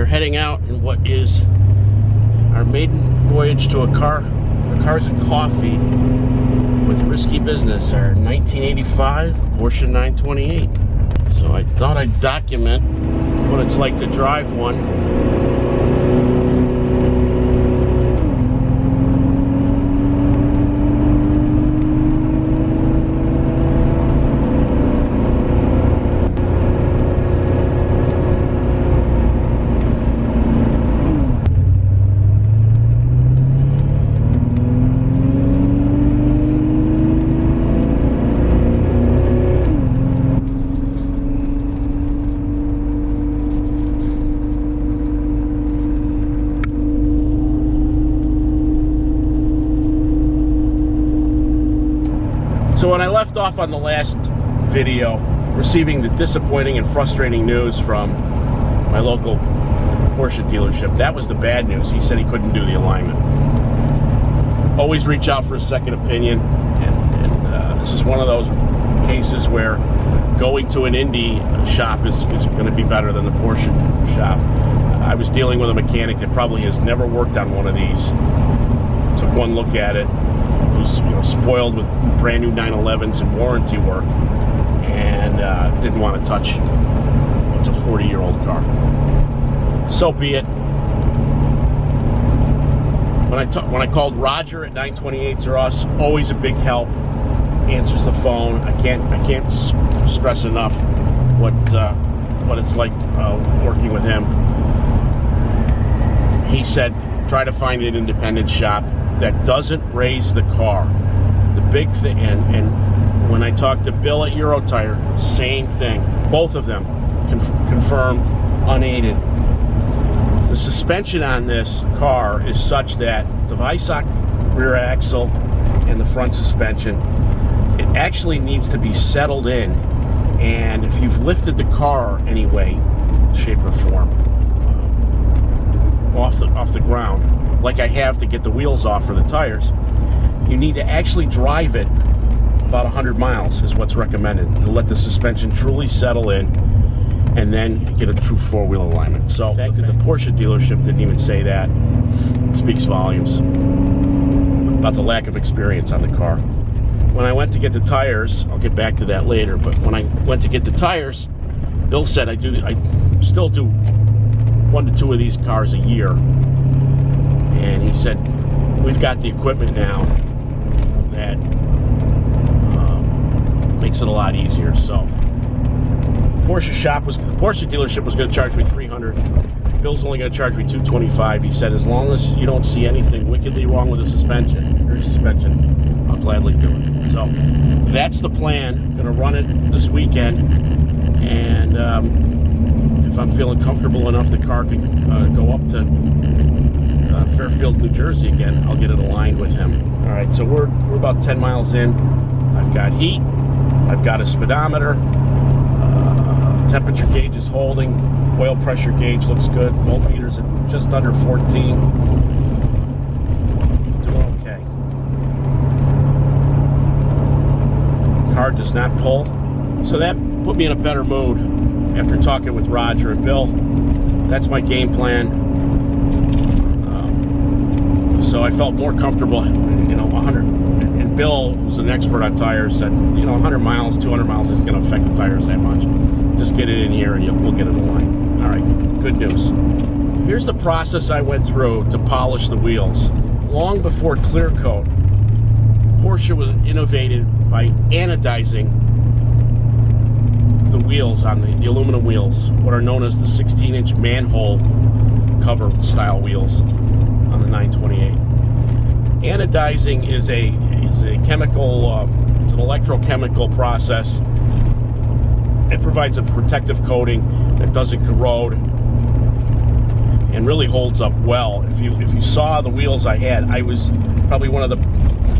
are heading out in what is our maiden voyage to a Cars and Coffee with Risky Business, our 1985 Porsche 928. So I thought I'd document what it's like to drive one. So when I left off on the last video, receiving the disappointing and frustrating news from my local Porsche dealership, that was the bad news. He said he couldn't do the alignment. Always reach out for a second opinion, and this is one of those cases where going to an Indy shop is going to be better than the Porsche shop. I was dealing with a mechanic that probably has never worked on one of these. Took one look at it. Was spoiled with brand new 911s and warranty work, and didn't want to touch what's a 40-year-old car. So be it. When I called Roger at 928s or Us, always a big help. Answers the phone. I can't stress enough what it's like working with him. He said, try to find an independent shop that doesn't raise the car. The big thing, and when I talked to Bill at Eurotire, same thing. Both of them confirmed unaided. The suspension on this car is such that the Weissach rear axle and the front suspension, it actually needs to be settled in. And if you've lifted the car any way, shape or form, off the ground, like I have to get the wheels off for the tires, you need to actually drive it about 100 miles is what's recommended to let the suspension truly settle in and then get a true four-wheel alignment. So the fact that the Porsche dealership didn't even say that speaks volumes about the lack of experience on the car. When I went to get the tires, I'll get back to that later, but when I went to get the tires, Bill said I still do 1 to 2 of these cars a year. And he said, we've got the equipment now that makes it a lot easier. So the Porsche dealership was going to charge me $300. Bill's only going to charge me $225. He said, as long as you don't see anything wickedly wrong with the suspension, I'll gladly do it. So that's the plan. Going to run it this weekend, and if I'm feeling comfortable enough, the car can go up to Fairfield, New Jersey again. I'll get it aligned with him. All right, so we're about 10 miles in. I've got heat. I've got a speedometer. Temperature gauge is holding. Oil pressure gauge looks good. Voltmeters at just under 14. Doing okay. Car does not pull. So that put me in a better mood after talking with Roger and Bill. That's my game plan. So I felt more comfortable, 100. And Bill, who's an expert on tires, said, 100 miles, 200 miles isn't going to affect the tires that much. Just get it in here and we'll get it aligned. All right, good news. Here's the process I went through to polish the wheels. Long before clear coat, Porsche was innovated by anodizing the wheels on the aluminum wheels, what are known as the 16-inch manhole cover style wheels on the 928. Anodizing is a chemical, it's an electrochemical process. It provides a protective coating that doesn't corrode and really holds up well. If you saw the wheels I had, I was probably one of the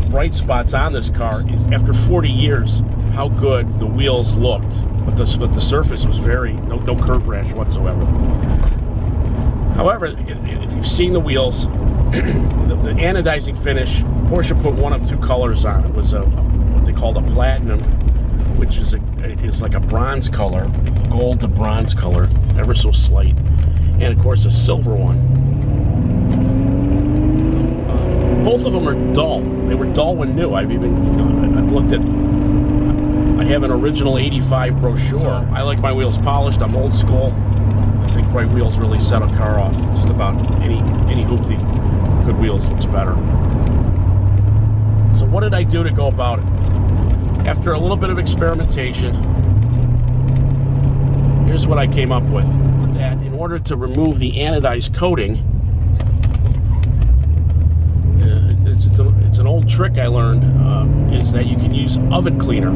bright spots on this car is after 40 years how good the wheels looked, but the surface was no curb rash whatsoever. However, if you've seen the wheels, the anodizing finish, Porsche put one of 2 colors on. It was what they called a platinum, which is like a bronze color, gold to bronze color, ever so slight. and of course a silver one. Both of them are dull. They were dull when new. I've even, I've looked at, I have an original 85 brochure. I like my wheels polished. I'm old school. I think bright wheels really set a car off. Just about any hoopty good wheels looks better. So what did I do to go about it? After a little bit of experimentation, here's what I came up with. That in order to remove the anodized coating, it's an old trick I learned, is that you can use oven cleaner.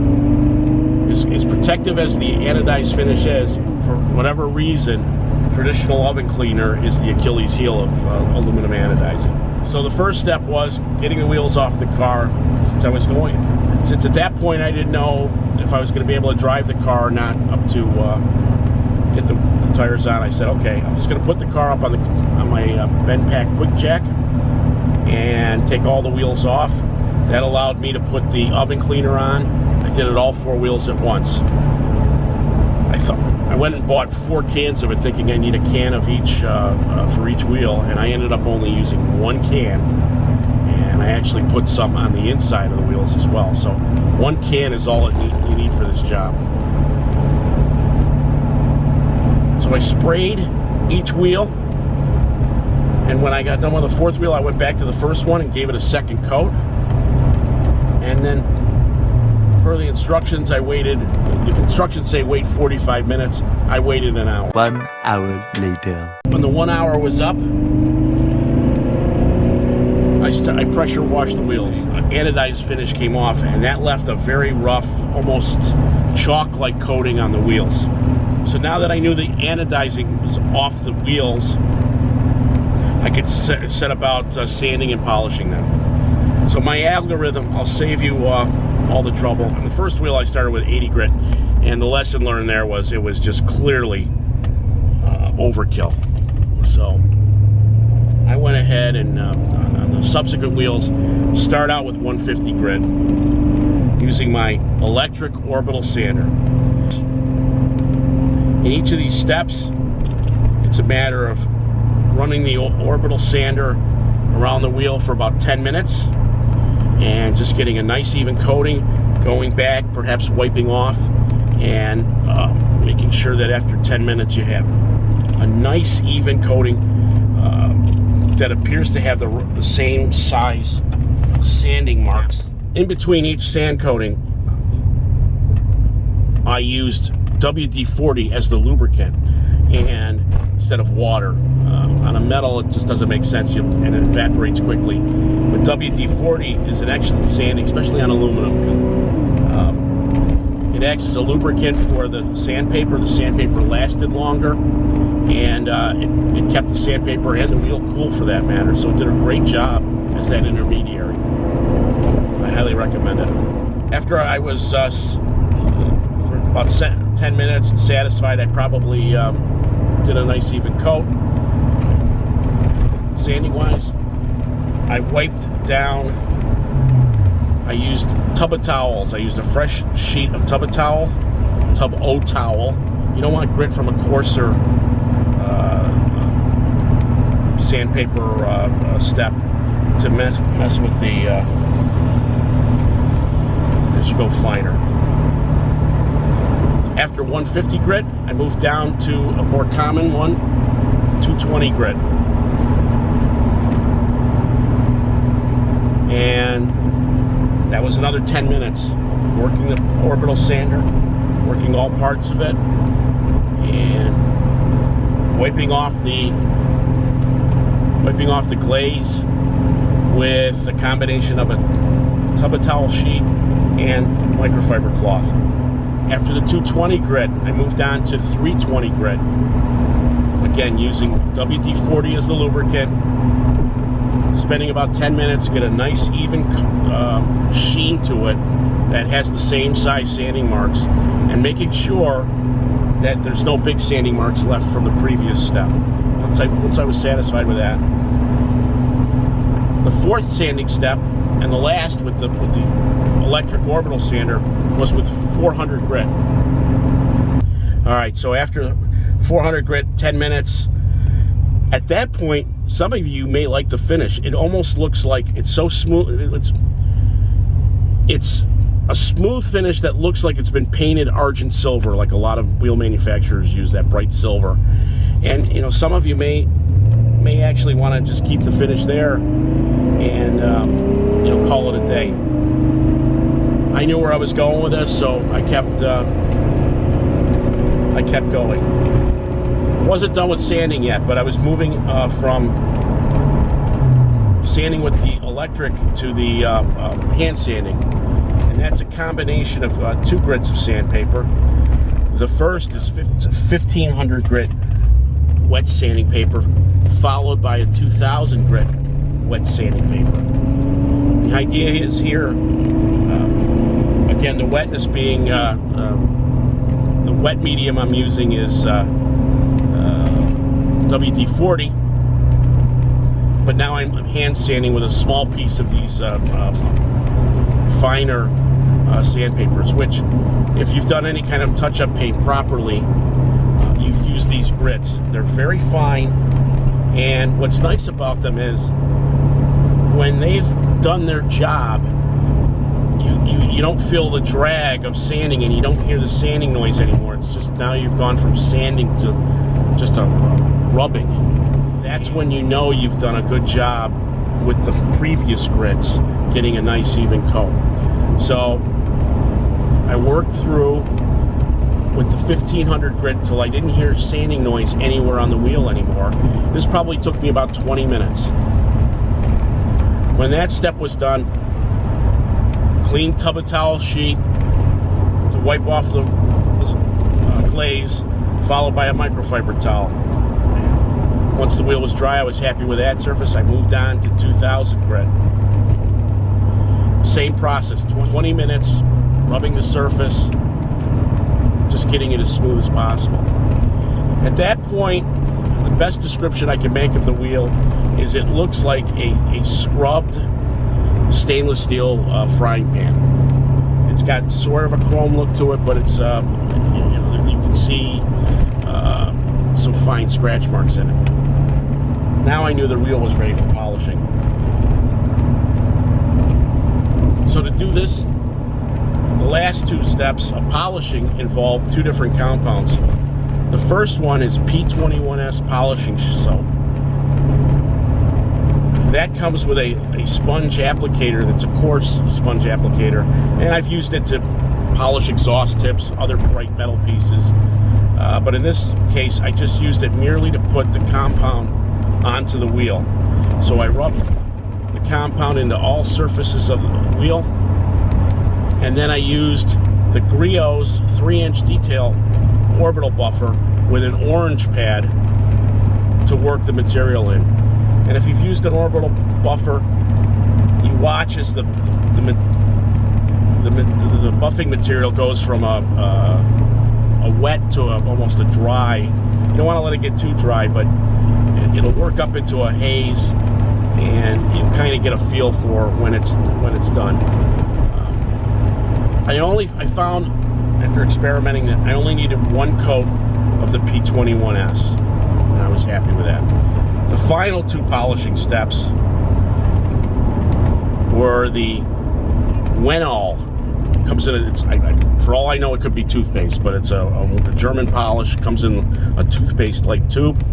As protective as the anodized finish is, for whatever reason, traditional oven cleaner is the Achilles heel of aluminum anodizing. So the first step was getting the wheels off the car since at that point I didn't know if I was going to be able to drive the car or not up to get the tires on. I said, okay, I'm just going to put the car up on my bend pack quick jack and take all the wheels off. That allowed me to put the oven cleaner on. I did it all 4 wheels at once. I went and bought 4 cans of it, thinking I need a can of each for each wheel, and I ended up only using 1 can, and I actually put some on the inside of the wheels as well. So 1 can is all you need for this job. So I sprayed each wheel, and when I got done with the 4th wheel, I went back to the first one and gave it a second coat, and then per the instructions, I waited. The instructions say wait 45 minutes. I waited an hour. 1 hour later. When the 1 hour was up, I pressure washed the wheels. An anodized finish came off, and that left a very rough, almost chalk-like coating on the wheels. So now that I knew the anodizing was off the wheels, I could set about sanding and polishing them. So my algorithm, I'll save you all the trouble. On the first wheel, I started with 80 grit, and the lesson learned there was it was just clearly overkill. So I went ahead and on the subsequent wheels, start out with 150 grit using my electric Orbital sander. In each of these steps, it's a matter of running the Orbital sander around the wheel for about 10 minutes and just getting a nice even coating, going back, perhaps wiping off, and making sure that after 10 minutes you have a nice even coating that appears to have the same size sanding marks. In between each sand coating, I used WD-40 as the lubricant, and instead of water. On a metal, it just doesn't make sense, and it evaporates quickly. But WD-40 is an excellent sanding, especially on aluminum. It acts as a lubricant for the sandpaper. The sandpaper lasted longer, and it kept the sandpaper and the wheel cool for that matter. So it did a great job as that intermediary. I highly recommend it. After I was for about 10 minutes and satisfied, I probably did a nice even coat. Sanding wise, I wiped down. I used tub of towels. I used a fresh sheet of tub towel. You don't want grit from a coarser sandpaper step to mess with the as you go finer. After 150 grit, I moved down to a more common one, 220 grit. And that was another 10 minutes working the Orbital sander, working all parts of it, and wiping off the glaze with a combination of a tub of towel sheet and microfiber cloth. After the 220 grit, I moved on to 320 grit. Again, using WD-40 as the lubricant, spending about 10 minutes, get a nice even sheen to it that has the same size sanding marks, and making sure that there's no big sanding marks left from the previous step. Once I was satisfied with that, the 4th sanding step and the last with the electric Orbital sander was with 400 grit. All right, so after 400 grit, 10 minutes, At that point, some of you may like the finish. It almost looks like it's so smooth. It's a smooth finish that looks like it's been painted argent silver, like a lot of wheel manufacturers use that bright silver. And you know, some of you may actually want to just keep the finish there and you know, call it a day. I knew where I was going with this, so I kept going. Wasn't done with sanding yet, but I was moving from sanding with the electric to the hand sanding, and that's a combination of 2 grits of sandpaper. The first is 1500 grit wet sanding paper, followed by a 2000 grit wet sanding paper. The idea is here, again, the wetness being the wet medium I'm using is WD-40, but now I'm hand sanding with a small piece of these finer sandpapers, which, if you've done any kind of touch-up paint properly, you've used these grits. They're very fine, and what's nice about them is when they've done their job, you don't feel the drag of sanding, and you don't hear the sanding noise anymore. It's just, now you've gone from sanding to just a rubbing. That's when you know you've done a good job with the previous grits, getting a nice even coat. So I worked through with the 1500 grit till I didn't hear sanding noise anywhere on the wheel anymore. This probably took me about 20 minutes. When that step was done, clean tub of towel sheet to wipe off the glaze, followed by a microfiber towel. Once the wheel was dry, I was happy with that surface. I moved on to 2000 grit. Same process, 20 minutes, rubbing the surface, just getting it as smooth as possible. At that point, the best description I can make of the wheel is it looks like a scrubbed stainless steel frying pan. It's got sort of a chrome look to it, but it's you can see some fine scratch marks in it. Now I knew the wheel was ready for polishing. So to do this, the last 2 steps of polishing involve 2 different compounds. The first one is P21S polishing soap. That comes with a sponge applicator that's a coarse sponge applicator, and I've used it to polish exhaust tips, other bright metal pieces. But in this case, I just used it merely to put the compound onto the wheel. So I rubbed the compound into all surfaces of the wheel, and then I used the Griot's 3-inch detail orbital buffer with an orange pad to work the material in. And if you've used an orbital buffer, you watch as the buffing material goes from a wet to almost a dry. You don't want to let it get too dry, but it'll work up into a haze, and you kind of get a feel for when it's done. I found after experimenting that I only needed 1 coat of the P21S, and I was happy with that. The final 2 polishing steps were the Manhole. Comes in, for all I know, it could be toothpaste, but it's a German polish. Comes in a toothpaste-like tube,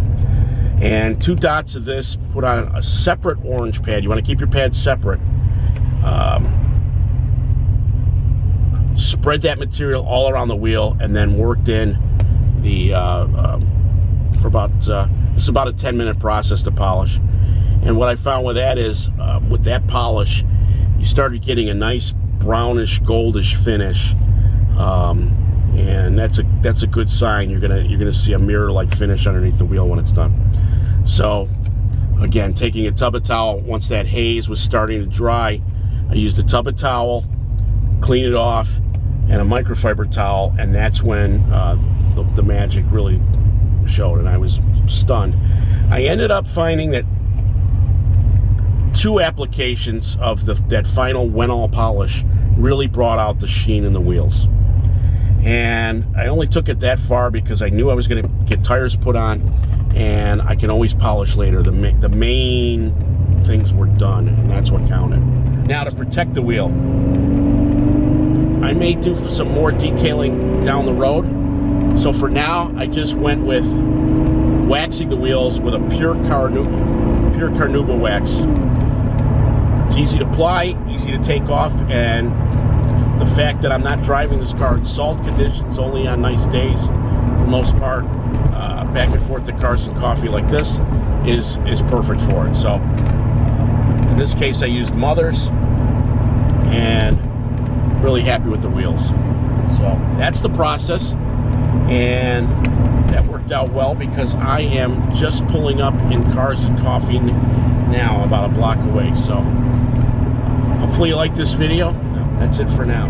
and 2 dots of this put on a separate orange pad. You want to keep your pad separate. Spread that material all around the wheel, and then worked in the for about it's about a 10-minute process to polish. And what I found with that is, with that polish, you started getting a nice brownish, goldish finish, and that's a good sign. You're gonna see a mirror-like finish underneath the wheel when it's done. So, again, taking a tub of towel, once that haze was starting to dry, I used a tub of towel, clean it off, and a microfiber towel, and that's when the magic really showed, and I was stunned. I ended up finding that 2 applications of that final Manhole polish really brought out the sheen in the wheels. And I only took it that far because I knew I was going to get tires put on, and I can always polish later. The main things were done, and that's what counted. Now, to protect the wheel, I may do some more detailing down the road. So for now, I just went with waxing the wheels with a pure Carnauba wax. It's easy to apply, easy to take off, and the fact that I'm not driving this car in salt conditions, only on nice days, for the most part, back and forth to cars and coffee like this, is perfect for it. So in this case, I used Mother's, and really happy with the wheels. So that's the process, and that worked out well because I am just pulling up in Cars and Coffee now, about a block away. So hopefully you like this video. That's it for now.